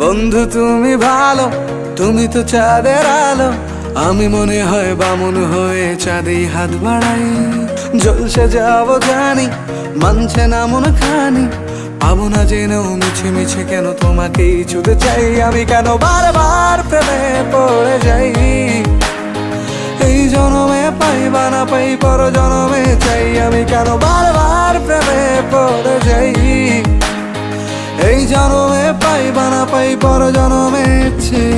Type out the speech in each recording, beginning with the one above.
বন্ধু তুমি ভালো, তুমি তো চাঁদের আলো। আমি মনে হয় বামুন হয়ে চাঁদেই হাত বাড়াই। জলসে যাবো জানি, মানছে না মন খানি। পাবো না জেনেও মিছে মিছে কেন তোমাকেই ছুঁতে চাই। আমি কেন বারবার প্রেমে পড়ে যাই। এই জনমে পাই বা না পাই, পর জনমে চাই। আমি কেন বারবার প্রেমে পড়ে যাই। এই জনমে পাই বা না পাই, পর জনমে চাই।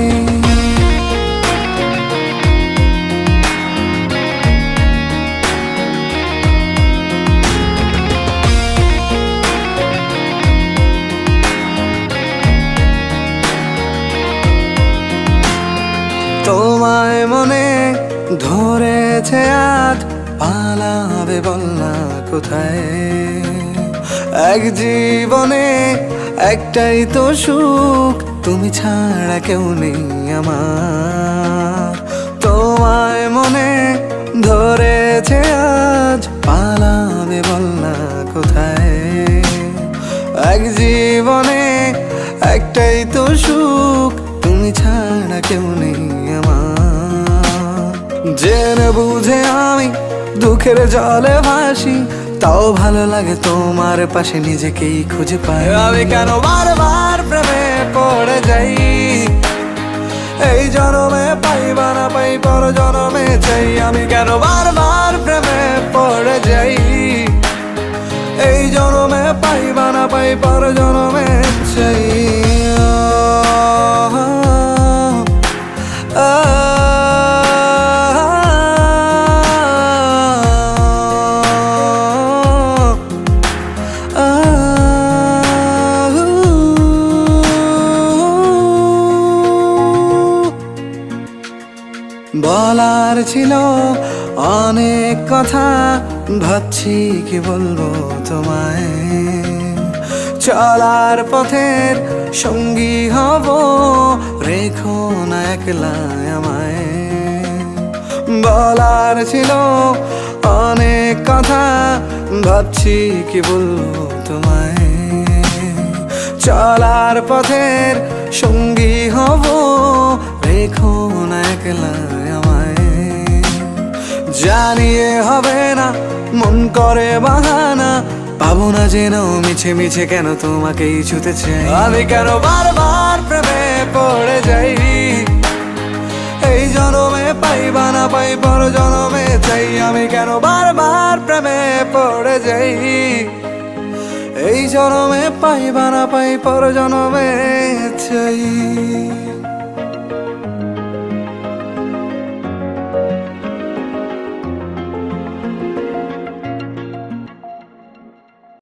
তোমায় মনে ধরেছে আজ, পালাবে বল না কোথায়। এক জীবনে একটাই তো সুখ, তুমি ছাড়া কেউ নেই আমার। তোমায় মনে ধরেছে আজ, পালাবে বল না কোথায়। এক জীবনে একটাই তো সুখ, তুমি ছাড়া কেউ নেই আমার। জেনে বুঝে আমি দুঃখের জলে ভাসি, তাও ভালো লাগে তোমার পাশে নিজেকেই খুঁজে পাই। আমি কেন বারবার প্রেমে পড়ে যাই। এই জনমে পাই বা না পাই, পর জনমে চাই। আমি কেন বারবার প্রেমে পড়ে যাই। এই জনমে পাই বা না পাই, পর জনমে চাই। বলার ছিল অনেক কথা, ভাবছি কি বলবো তোমায়। চলার পথের সঙ্গী হব, রেখো না একলা আমায়। বলার ছিল অনেক কথা, ভাবছি কি বলবো তোমায়। চলার পথের সঙ্গী হব, রেখো না একলা আমায়। জানিয়ে হবে না, মন করে বাহানা। পাবো না জেনেও মিছে মিছে কেন তোমাকেই ছুঁতে চাই। আমি কেন বারবার প্রেমে পড়ে যাই। এই জনমে পাই বা না পাই, পর জনমে চাই। আমি কেন বারবার প্রেমে পড়ে যাই। এই জনমে পাই বা না পাই, পর জনমে চাই।